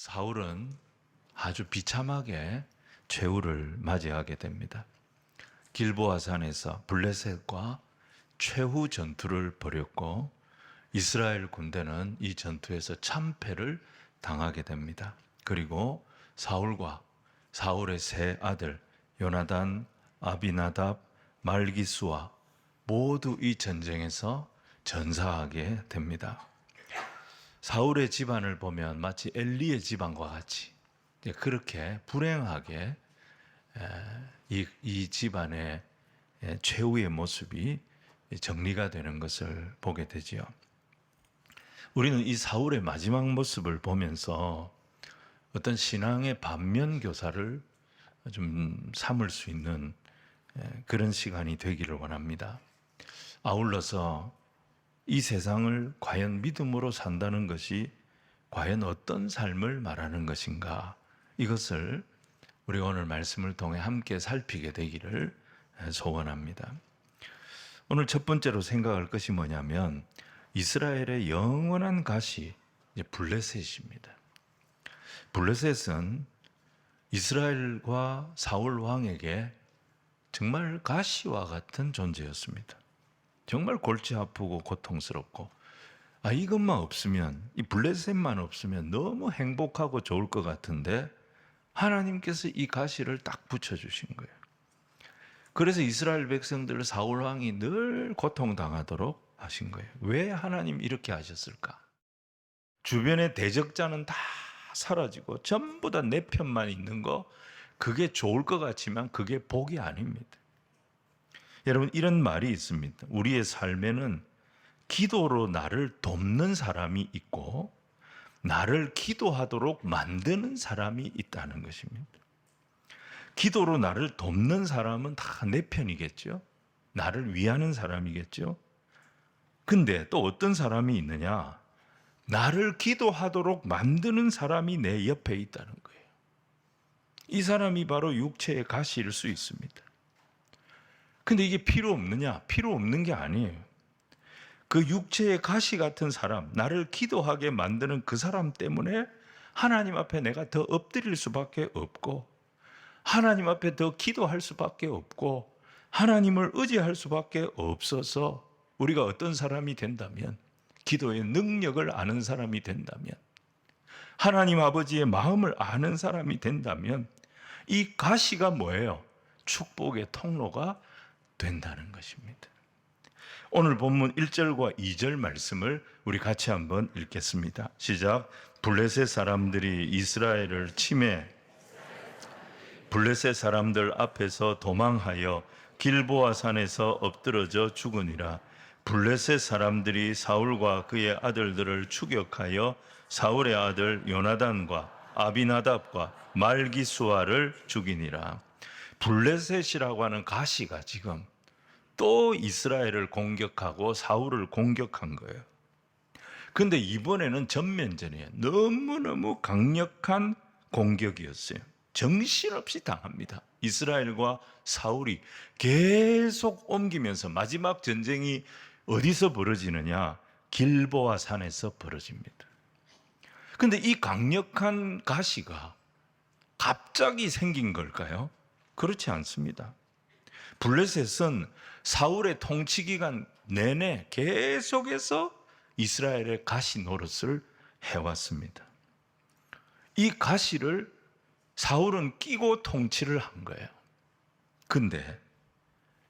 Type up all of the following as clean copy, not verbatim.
사울은 아주 비참하게 최후를 맞이하게 됩니다. 길보아 산에서 블레셋과 최후 전투를 벌였고 이스라엘 군대는 이 전투에서 참패를 당하게 됩니다. 그리고 사울과 사울의 세 아들 요나단, 아비나답, 말기수와 모두 이 전쟁에서 전사하게 됩니다. 사울의 집안을 보면 마치 엘리의 집안과 같이 그렇게 불행하게 이 집안의 최후의 모습이 정리가 되는 것을 보게 되지요. 우리는 이 사울의 마지막 모습을 보면서 어떤 신앙의 반면 교사를 좀 삼을 수 있는 그런 시간이 되기를 원합니다. 아울러서 이 세상을 과연 믿음으로 산다는 것이 과연 어떤 삶을 말하는 것인가, 이것을 우리가 오늘 말씀을 통해 함께 살피게 되기를 소원합니다. 오늘 첫 번째로 생각할 것이 뭐냐면 이스라엘의 영원한 가시 블레셋입니다. 블레셋은 이스라엘과 사울 왕에게 정말 가시와 같은 존재였습니다. 정말 골치 아프고 고통스럽고, 이것만 없으면, 이 블레셋만 없으면 너무 행복하고 좋을 것 같은데 하나님께서 이 가시를 딱 붙여주신 거예요. 그래서 이스라엘 백성들 사울 왕이 늘 고통당하도록 하신 거예요. 왜 하나님 이렇게 하셨을까? 주변의 대적자는 다 사라지고 전부 다 내 편만 있는 거, 그게 좋을 것 같지만 그게 복이 아닙니다. 여러분, 이런 말이 있습니다. 우리의 삶에는 기도로 나를 돕는 사람이 있고 나를 기도하도록 만드는 사람이 있다는 것입니다. 기도로 나를 돕는 사람은 다 내 편이겠죠. 나를 위하는 사람이겠죠. 근데 또 어떤 사람이 있느냐? 나를 기도하도록 만드는 사람이 내 옆에 있다는 거예요. 이 사람이 바로 육체의 가시일 수 있습니다. 근데 이게 필요 없느냐? 필요 없는 게 아니에요. 그 육체의 가시 같은 사람, 나를 기도하게 만드는 그 사람 때문에 하나님 앞에 내가 더 엎드릴 수밖에 없고, 하나님 앞에 더 기도할 수밖에 없고, 하나님을 의지할 수밖에 없어서 우리가 어떤 사람이 된다면, 기도의 능력을 아는 사람이 된다면, 하나님 아버지의 마음을 아는 사람이 된다면 이 가시가 뭐예요? 축복의 통로가 된다는 것입니다. 오늘 본문 1절과 2절 말씀을 우리 같이 한번 읽겠습니다. 시작. 블레셋 사람들이 이스라엘을 치매 블레셋 사람들 앞에서 도망하여 길보아 산에서 엎드러져 죽으니라. 블레셋 사람들이 사울과 그의 아들들을 추격하여 사울의 아들 요나단과 아비나답과 말기수아를 죽이니라. 블레셋이라고 하는 가시가 지금 또 이스라엘을 공격하고 사울을 공격한 거예요. 근데 이번에는 전면전이에요. 너무너무 강력한 공격이었어요. 정신없이 당합니다. 이스라엘과 사울이 계속 옮기면서 마지막 전쟁이 어디서 벌어지느냐? 길보아 산에서 벌어집니다. 근데 이 강력한 가시가 갑자기 생긴 걸까요? 그렇지 않습니다. 블레셋은 사울의 통치 기간 내내 계속해서 이스라엘의 가시 노릇을 해왔습니다. 이 가시를 사울은 끼고 통치를 한 거예요. 근데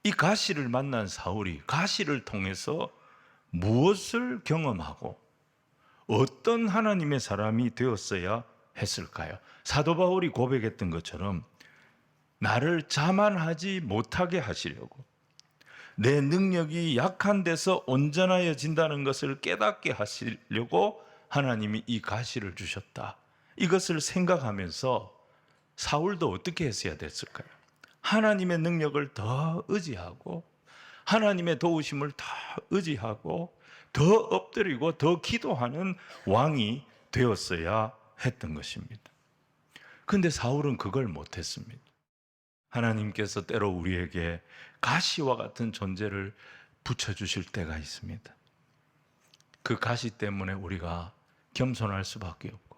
이 가시를 만난 사울이 가시를 통해서 무엇을 경험하고 어떤 하나님의 사람이 되었어야 했을까요? 사도 바울이 고백했던 것처럼 나를 자만하지 못하게 하시려고, 내 능력이 약한 데서 온전하여진다는 것을 깨닫게 하시려고 하나님이 이 가시를 주셨다. 이것을 생각하면서 사울도 어떻게 했어야 됐을까요? 하나님의 능력을 더 의지하고 하나님의 도우심을 더 의지하고 더 엎드리고 더 기도하는 왕이 되었어야 했던 것입니다. 근데 사울은 그걸 못했습니다. 하나님께서 때로 우리에게 가시와 같은 존재를 붙여주실 때가 있습니다. 그 가시 때문에 우리가 겸손할 수밖에 없고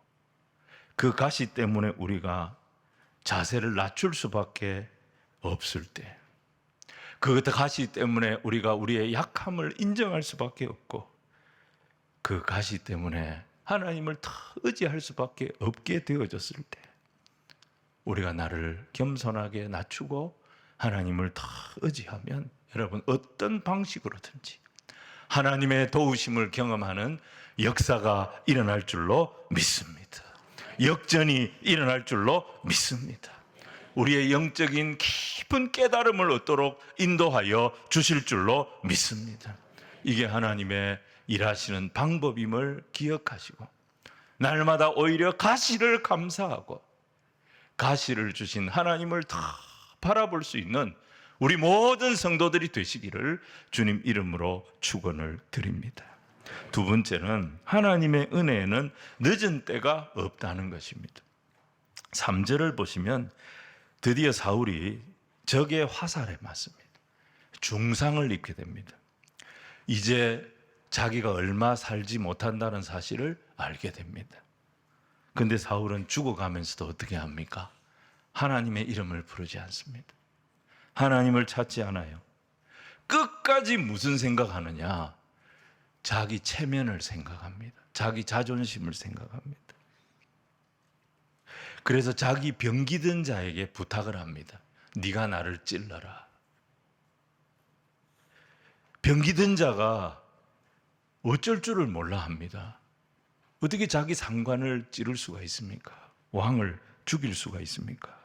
그 가시 때문에 우리가 자세를 낮출 수밖에 없을 때, 그 가시 때문에 우리가 우리의 약함을 인정할 수밖에 없고, 그 가시 때문에 하나님을 더 의지할 수밖에 없게 되어졌을 때, 우리가 나를 겸손하게 낮추고 하나님을 더 의지하면 여러분 어떤 방식으로든지 하나님의 도우심을 경험하는 역사가 일어날 줄로 믿습니다. 역전이 일어날 줄로 믿습니다. 우리의 영적인 깊은 깨달음을 얻도록 인도하여 주실 줄로 믿습니다. 이게 하나님의 일하시는 방법임을 기억하시고, 날마다 오히려 가시를 감사하고 가시를 주신 하나님을 더 바라볼 수 있는 우리 모든 성도들이 되시기를 주님 이름으로 축원을 드립니다. 두 번째는 하나님의 은혜에는 늦은 때가 없다는 것입니다. 3절을 보시면 드디어 사울이 적의 화살에 맞습니다. 중상을 입게 됩니다. 이제 자기가 얼마 살지 못한다는 사실을 알게 됩니다. 근데 사울은 죽어가면서도 어떻게 합니까? 하나님의 이름을 부르지 않습니다. 하나님을 찾지 않아요. 끝까지 무슨 생각하느냐? 자기 체면을 생각합니다. 자기 자존심을 생각합니다. 그래서 자기 병기든 자에게 부탁을 합니다. 네가 나를 찔러라. 병기든 자가 어쩔 줄을 몰라 합니다. 어떻게 자기 상관을 찌를 수가 있습니까? 왕을 죽일 수가 있습니까?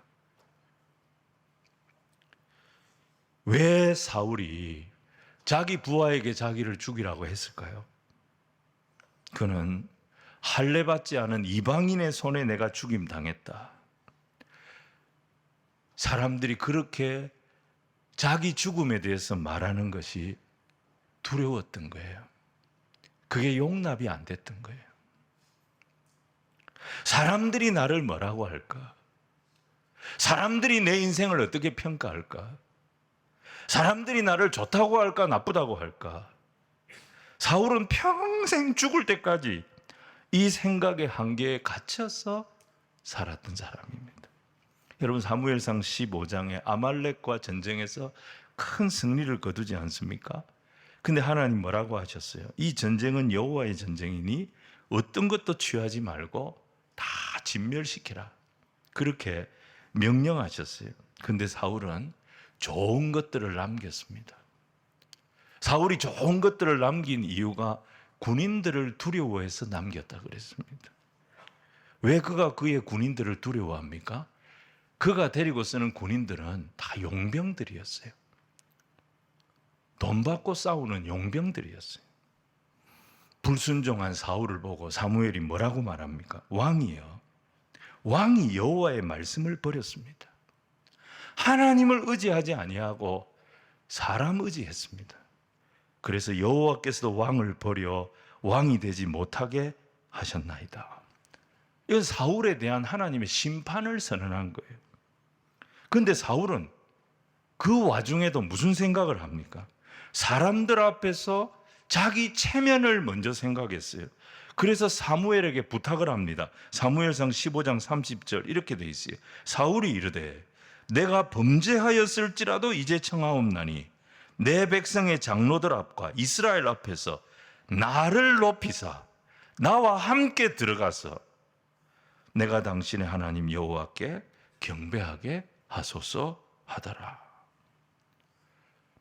왜 사울이 자기 부하에게 자기를 죽이라고 했을까요? 그는 할례받지 않은 이방인의 손에 내가 죽임당했다. 사람들이 그렇게 자기 죽음에 대해서 말하는 것이 두려웠던 거예요. 그게 용납이 안 됐던 거예요. 사람들이 나를 뭐라고 할까? 사람들이 내 인생을 어떻게 평가할까? 사람들이 나를 좋다고 할까? 나쁘다고 할까? 사울은 평생 죽을 때까지 이 생각의 한계에 갇혀서 살았던 사람입니다. 여러분, 사무엘상 15장에 아말렉과 전쟁에서 큰 승리를 거두지 않습니까? 근데 하나님 뭐라고 하셨어요? 이 전쟁은 여호와의 전쟁이니 어떤 것도 취하지 말고 다 진멸시키라. 그렇게 명령하셨어요. 근데 사울은 좋은 것들을 남겼습니다. 사울이 좋은 것들을 남긴 이유가 군인들을 두려워해서 남겼다 그랬습니다. 왜 그가 그의 군인들을 두려워합니까? 그가 데리고 쓰는 군인들은 다 용병들이었어요. 돈 받고 싸우는 용병들이었어요. 불순종한 사울을 보고 사무엘이 뭐라고 말합니까? 왕이요. 왕이 여호와의 말씀을 버렸습니다. 하나님을 의지하지 아니하고 사람 의지했습니다. 그래서 여호와께서도 왕을 버려 왕이 되지 못하게 하셨나이다. 이건 사울에 대한 하나님의 심판을 선언한 거예요. 그런데 사울은 그 와중에도 무슨 생각을 합니까? 사람들 앞에서 자기 체면을 먼저 생각했어요. 그래서 사무엘에게 부탁을 합니다. 사무엘상 15장 30절 이렇게 돼 있어요. 사울이 이르되 내가 범죄하였을지라도 이제 청하옵나니 내 백성의 장로들 앞과 이스라엘 앞에서 나를 높이사 나와 함께 들어가서 내가 당신의 하나님 여호와께 경배하게 하소서 하더라.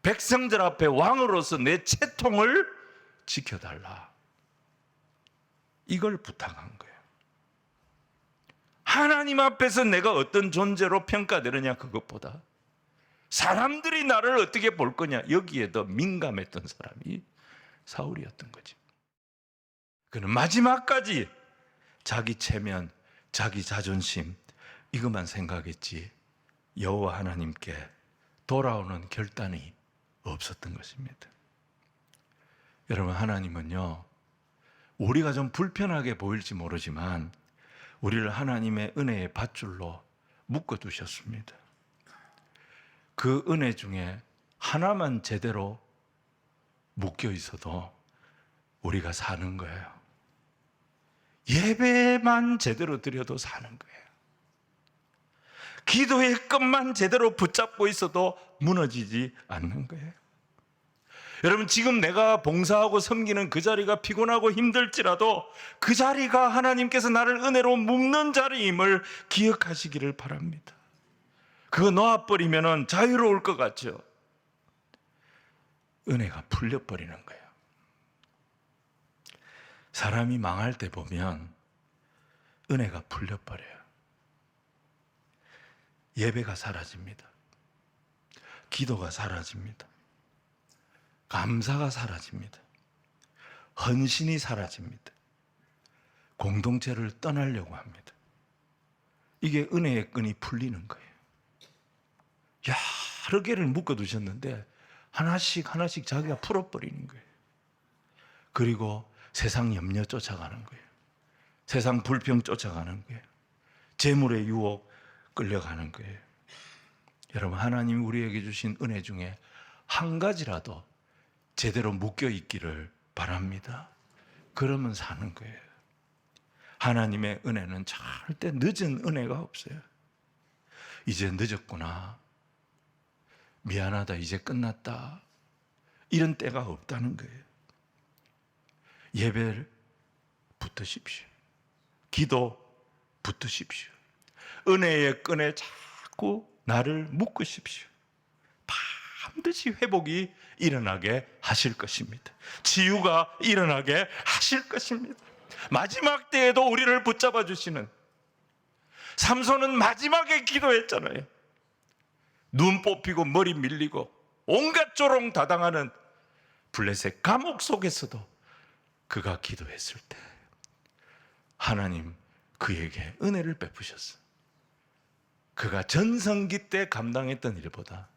백성들 앞에 왕으로서 내 채통을 지켜달라. 이걸 부탁한 거예요. 하나님 앞에서 내가 어떤 존재로 평가되느냐 그것보다 사람들이 나를 어떻게 볼 거냐 여기에 더 민감했던 사람이 사울이었던 거죠. 그는 마지막까지 자기 체면, 자기 자존심 이것만 생각했지 여호와 하나님께 돌아오는 결단이 없었던 것입니다. 여러분, 하나님은요, 우리가 좀 불편하게 보일지 모르지만 우리를 하나님의 은혜의 밧줄로 묶어두셨습니다. 그 은혜 중에 하나만 제대로 묶여 있어도 우리가 사는 거예요. 예배만 제대로 드려도 사는 거예요. 기도의 끈만 제대로 붙잡고 있어도 무너지지 않는 거예요. 여러분, 지금 내가 봉사하고 섬기는 그 자리가 피곤하고 힘들지라도 그 자리가 하나님께서 나를 은혜로 묶는 자리임을 기억하시기를 바랍니다. 그거 놓아버리면 자유로울 것 같죠? 은혜가 풀려버리는 거예요. 사람이 망할 때 보면 은혜가 풀려버려요. 예배가 사라집니다. 기도가 사라집니다. 감사가 사라집니다. 헌신이 사라집니다. 공동체를 떠나려고 합니다. 이게 은혜의 끈이 풀리는 거예요. 여러 개를 묶어두셨는데 하나씩 하나씩 자기가 풀어버리는 거예요. 그리고 세상 염려 쫓아가는 거예요. 세상 불평 쫓아가는 거예요. 재물의 유혹 끌려가는 거예요. 여러분, 하나님이 우리에게 주신 은혜 중에 한 가지라도 제대로 묶여 있기를 바랍니다. 그러면 사는 거예요. 하나님의 은혜는 절대 늦은 은혜가 없어요. 이제 늦었구나, 미안하다, 이제 끝났다, 이런 때가 없다는 거예요. 예배를 붙드십시오. 기도 붙드십시오. 은혜의 끈에 자꾸 나를 묶으십시오. 반드시 회복이 일어나게 하실 것입니다. 치유가 일어나게 하실 것입니다. 마지막 때에도 우리를 붙잡아 주시는, 삼손은 마지막에 기도했잖아요. 눈 뽑히고 머리 밀리고 온갖 조롱 다당하는 블레셋 감옥 속에서도 그가 기도했을 때 하나님 그에게 은혜를 베푸셨어요. 그가 전성기 때 감당했던 일보다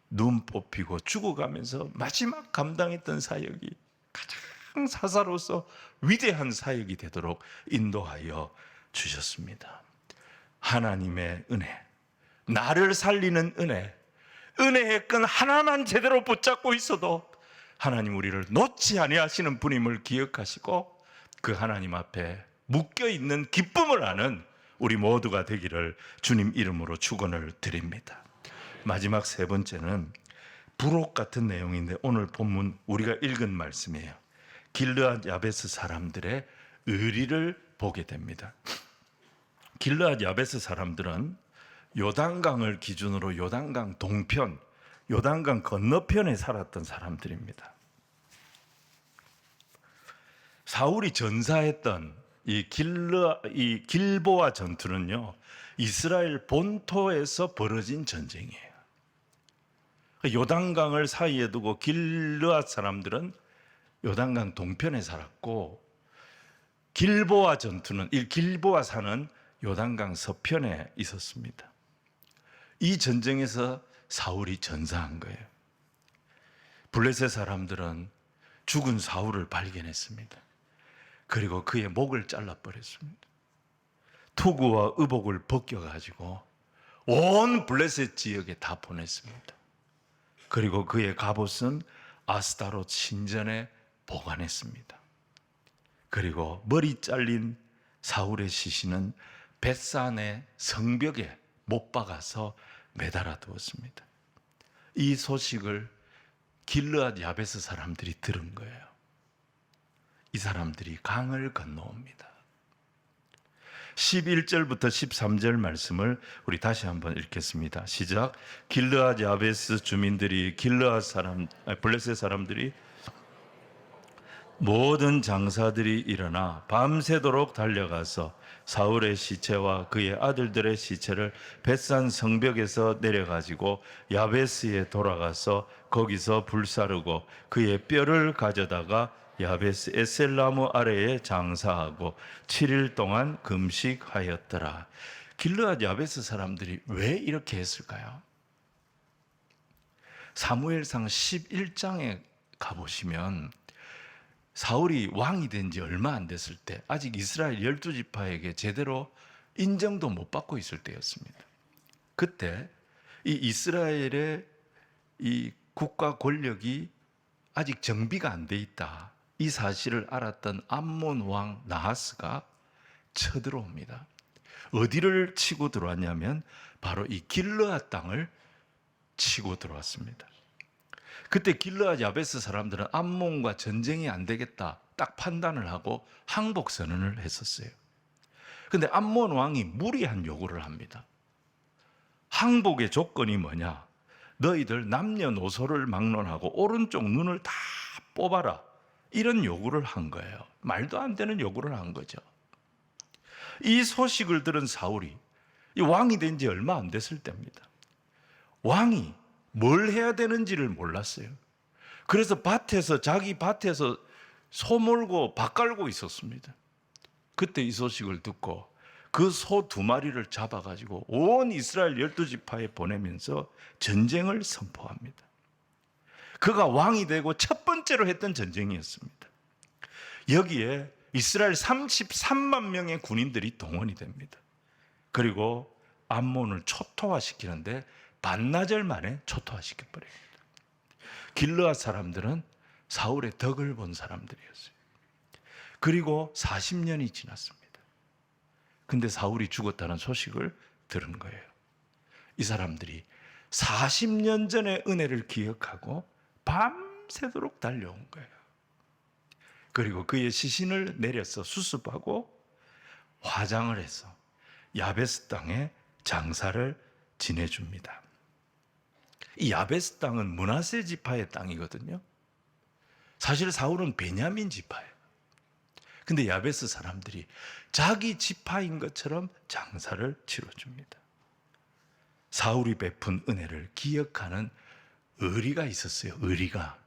눈 뽑히고 죽어가면서 마지막 감당했던 사역이 가장 사사로서 위대한 사역이 되도록 인도하여 주셨습니다. 하나님의 은혜, 나를 살리는 은혜, 은혜의 끈 하나만 제대로 붙잡고 있어도 하나님 우리를 놓지 아니하시는 분임을 기억하시고 그 하나님 앞에 묶여있는 기쁨을 아는 우리 모두가 되기를 주님 이름으로 축원을 드립니다. 마지막 세 번째는 부록 같은 내용인데 오늘 본문 우리가 읽은 말씀이에요. 길르앗 야베스 사람들의 의리를 보게 됩니다. 길르앗 야베스 사람들은 요단강을 기준으로 요단강 동편, 요단강 건너편에 살았던 사람들입니다. 사울이 전사했던 이 길보아 전투는요, 이스라엘 본토에서 벌어진 전쟁이에요. 요단강을 사이에 두고 길르앗 사람들은 요단강 동편에 살았고, 길보아 전투는, 이 길보아 산은 요단강 서편에 있었습니다. 이 전쟁에서 사울이 전사한 거예요. 블레셋 사람들은 죽은 사울을 발견했습니다. 그리고 그의 목을 잘라버렸습니다. 투구와 의복을 벗겨가지고 온 블레셋 지역에 다 보냈습니다. 그리고 그의 갑옷은 아스타롯 신전에 보관했습니다. 그리고 머리 잘린 사울의 시신은 벳산의 성벽에 못 박아서 매달아 두었습니다. 이 소식을 길르앗 야베스 사람들이 들은 거예요. 이 사람들이 강을 건너옵니다. 11절부터 13절 말씀을 우리 다시 한번 읽겠습니다. 시작. 길르앗 야베스 주민들이 블레셋 사람들이 모든 장사들이 일어나 밤새도록 달려가서 사울의 시체와 그의 아들들의 시체를 벳산 성벽에서 내려가지고 야베스에 돌아가서 거기서 불사르고 그의 뼈를 가져다가 야베스 에셀나무 아래에 장사하고 7일 동안 금식하였더라. 길르앗 야베스 사람들이 왜 이렇게 했을까요? 사무엘상 11장에 가보시면 사울이 왕이 된 지 얼마 안 됐을 때, 아직 이스라엘 12지파에게 제대로 인정도 못 받고 있을 때였습니다. 그때 이 이스라엘의 이 국가 권력이 아직 정비가 안 돼 있다, 이 사실을 알았던 암몬 왕 나하스가 쳐들어옵니다. 어디를 치고 들어왔냐면 바로 이 길르앗 땅을 치고 들어왔습니다. 그때 길르앗 야베스 사람들은 암몬과 전쟁이 안 되겠다 딱 판단을 하고 항복 선언을 했었어요. 근데 암몬 왕이 무리한 요구를 합니다. 항복의 조건이 뭐냐? 너희들 남녀노소를 막론하고 오른쪽 눈을 다 뽑아라. 이런 요구를 한 거예요. 말도 안 되는 요구를 한 거죠. 이 소식을 들은 사울이, 이 왕이 된 지 얼마 안 됐을 때입니다. 왕이 뭘 해야 되는지를 몰랐어요. 그래서 자기 밭에서 소 몰고 밭 갈고 있었습니다. 그때 이 소식을 듣고 그 소 2마리를 잡아가지고 온 이스라엘 12지파에 보내면서 전쟁을 선포합니다. 그가 왕이 되고 첫 번째로 했던 전쟁이었습니다. 여기에 이스라엘 33만 명의 군인들이 동원이 됩니다. 그리고 암몬을 초토화시키는데 반나절 만에 초토화시켜버립니다. 길르앗 사람들은 사울의 덕을 본 사람들이었어요. 그리고 40년이 지났습니다. 근데 사울이 죽었다는 소식을 들은 거예요. 이 사람들이 40년 전의 은혜를 기억하고 밤새도록 달려온 거예요. 그리고 그의 시신을 내려서 수습하고 화장을 해서 야베스 땅에 장사를 지내줍니다. 이 야베스 땅은 므낫세 지파의 땅이거든요. 사실 사울은 베냐민 지파예요. 근데 야베스 사람들이 자기 지파인 것처럼 장사를 치러줍니다. 사울이 베푼 은혜를 기억하는 의리가 있었어요. 의리가.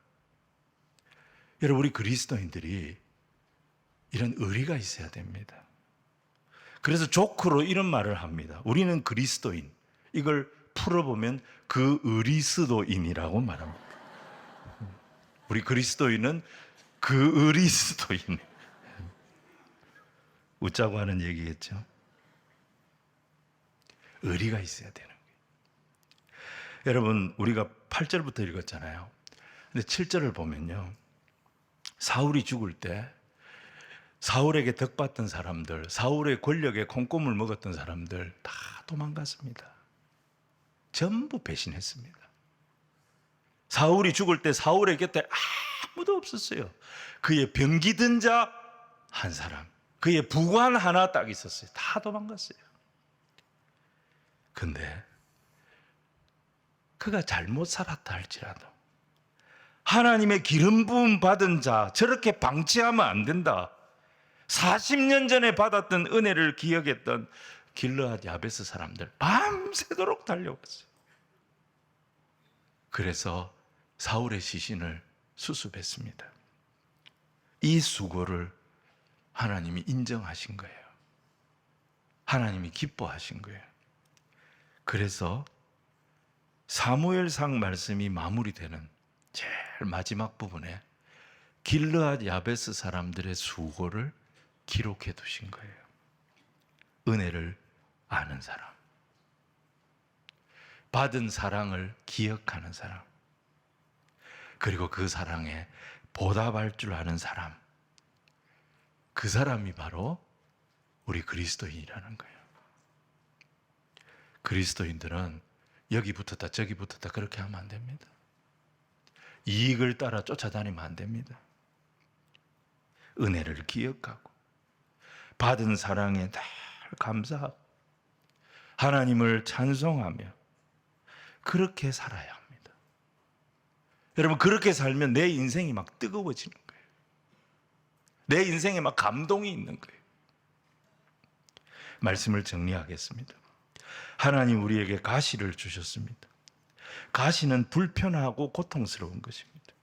여러분, 우리 그리스도인들이 이런 의리가 있어야 됩니다. 그래서 조크로 이런 말을 합니다. 우리는 그리스도인. 이걸 풀어보면 그 의리스도인이라고 말합니다. 우리 그리스도인은 그 의리스도인. 웃자고 하는 얘기겠죠. 의리가 있어야 되는 거예요. 여러분, 우리가 8절부터 읽었잖아요. 근데 7절을 보면요, 사울이 죽을 때 사울에게 덕받던 사람들, 사울의 권력에 콩고물 먹었던 사람들 다 도망갔습니다. 전부 배신했습니다. 사울이 죽을 때 사울의 곁에 아무도 없었어요. 그의 병기든 자 한 사람, 그의 부관 하나 딱 있었어요. 다 도망갔어요. 근데 그가 잘못 살았다 할지라도 하나님의 기름 부음 받은 자, 저렇게 방치하면 안 된다. 40년 전에 받았던 은혜를 기억했던 길르앗 야베스 사람들 밤새도록 달려왔어요. 그래서 사울의 시신을 수습했습니다. 이 수고를 하나님이 인정하신 거예요. 하나님이 기뻐하신 거예요. 그래서 사무엘상 말씀이 마무리되는 제일 마지막 부분에 길르앗 야베스 사람들의 수고를 기록해 두신 거예요. 은혜를 아는 사람, 받은 사랑을 기억하는 사람, 그리고 그 사랑에 보답할 줄 아는 사람, 그 사람이 바로 우리 그리스도인이라는 거예요. 그리스도인들은 여기 붙었다 저기 붙었다 그렇게 하면 안 됩니다. 이익을 따라 쫓아다니면 안 됩니다. 은혜를 기억하고 받은 사랑에 늘 감사하고 하나님을 찬송하며 그렇게 살아야 합니다. 여러분, 그렇게 살면 내 인생이 막 뜨거워지는 거예요. 내 인생에 막 감동이 있는 거예요. 말씀을 정리하겠습니다. 하나님 우리에게 가시를 주셨습니다. 가시는 불편하고 고통스러운 것입니다.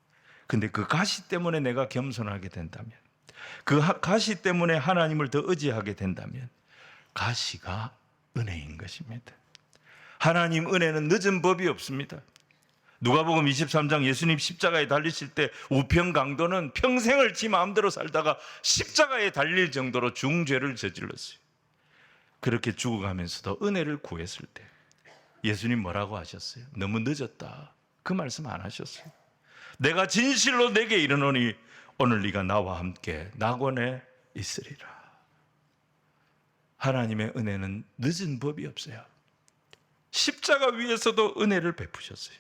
근데 그 가시 때문에 내가 겸손하게 된다면, 그 가시 때문에 하나님을 더 의지하게 된다면 가시가 은혜인 것입니다. 하나님 은혜는 늦은 법이 없습니다. 누가복음 23장 예수님 십자가에 달리실 때 우편 강도는 평생을 지 마음대로 살다가 십자가에 달릴 정도로 중죄를 저질렀어요. 그렇게 죽어가면서도 은혜를 구했을 때 예수님 뭐라고 하셨어요? 너무 늦었다. 그 말씀 안 하셨어요. 내가 진실로 내게 이르노니 오늘 네가 나와 함께 낙원에 있으리라. 하나님의 은혜는 늦은 법이 없어요. 십자가 위에서도 은혜를 베푸셨어요.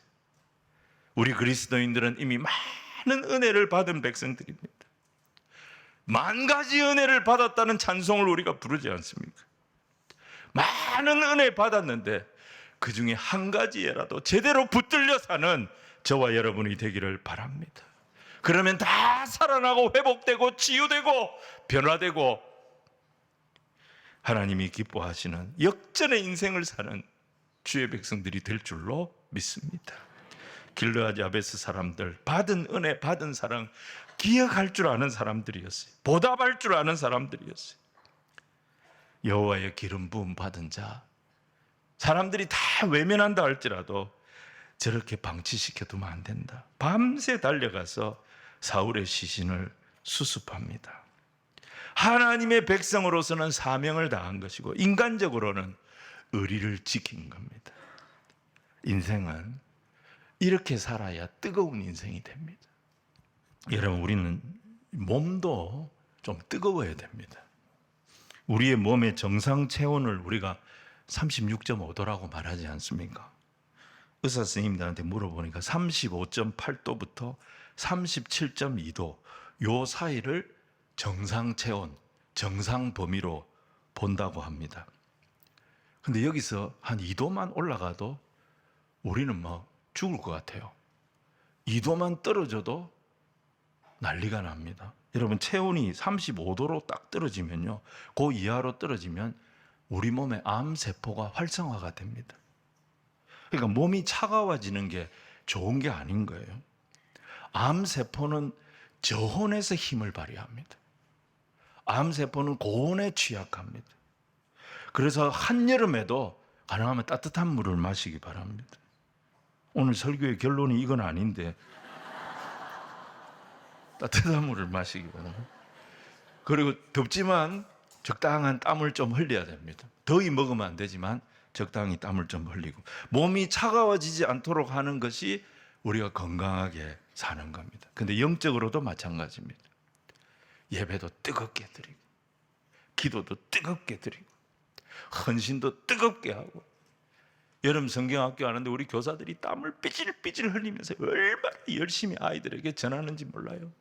우리 그리스도인들은 이미 많은 은혜를 받은 백성들입니다. 만 가지 은혜를 받았다는 찬송을 우리가 부르지 않습니까? 많은 은혜 받았는데 그 중에 한 가지에라도 제대로 붙들려 사는 저와 여러분이 되기를 바랍니다. 그러면 다 살아나고 회복되고 치유되고 변화되고 하나님이 기뻐하시는 역전의 인생을 사는 주의 백성들이 될 줄로 믿습니다. 길르앗 야베스 사람들, 받은 은혜, 받은 사랑 기억할 줄 아는 사람들이었어요. 보답할 줄 아는 사람들이었어요. 여호와의 기름 부음 받은 자, 사람들이 다 외면한다 할지라도 저렇게 방치시켜두면 안 된다. 밤새 달려가서 사울의 시신을 수습합니다. 하나님의 백성으로서는 사명을 다한 것이고 인간적으로는 의리를 지킨 겁니다. 인생은 이렇게 살아야 뜨거운 인생이 됩니다. 여러분, 우리는 몸도 좀 뜨거워야 됩니다. 우리의 몸의 정상 체온을 우리가 36.5도라고 말하지 않습니까? 의사 선생님들한테 물어보니까 35.8도부터 37.2도 요 사이를 정상 체온, 정상 범위로 본다고 합니다. 근데 여기서 한 2도만 올라가도 우리는 막 죽을 것 같아요. 2도만 떨어져도 난리가 납니다. 여러분, 체온이 35도로 딱 떨어지면요, 그 이하로 떨어지면 우리 몸의 암세포가 활성화가 됩니다. 그러니까 몸이 차가워지는 게 좋은 게 아닌 거예요. 암세포는 저온에서 힘을 발휘합니다. 암세포는 고온에 취약합니다. 그래서 한여름에도 가능하면 따뜻한 물을 마시기 바랍니다. 오늘 설교의 결론이 이건 아닌데 따뜻한 물을 마시기 바랍니다. 그리고 덥지만 적당한 땀을 좀 흘려야 됩니다. 더위 먹으면 안 되지만 적당히 땀을 좀 흘리고, 몸이 차가워지지 않도록 하는 것이 우리가 건강하게 사는 겁니다. 근데 영적으로도 마찬가지입니다. 예배도 뜨겁게 드리고, 기도도 뜨겁게 드리고, 헌신도 뜨겁게 하고. 여름 성경학교 하는데 우리 교사들이 땀을 삐질삐질 흘리면서 얼마나 열심히 아이들에게 전하는지 몰라요.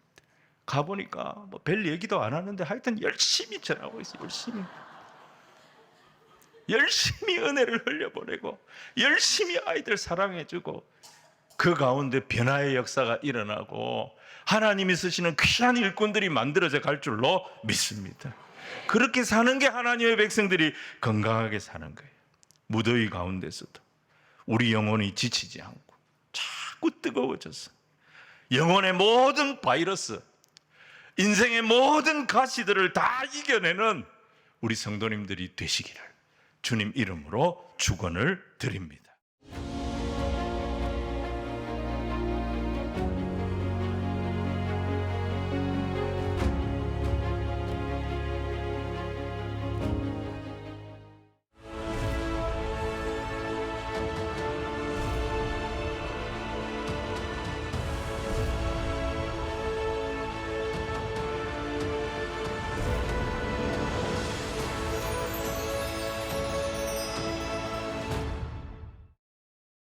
가보니까 뭐 별 얘기도 안 하는데 하여튼 열심히 전하고 있어요. 열심히 은혜를 흘려보내고 열심히 아이들 사랑해주고, 그 가운데 변화의 역사가 일어나고 하나님이 쓰시는 귀한 일꾼들이 만들어져 갈 줄로 믿습니다. 그렇게 사는 게 하나님의 백성들이 건강하게 사는 거예요. 무더위 가운데서도 우리 영혼이 지치지 않고 자꾸 뜨거워져서 영혼의 모든 바이러스, 인생의 모든 가시들을 다 이겨내는 우리 성도님들이 되시기를 주님 이름으로 축원을 드립니다.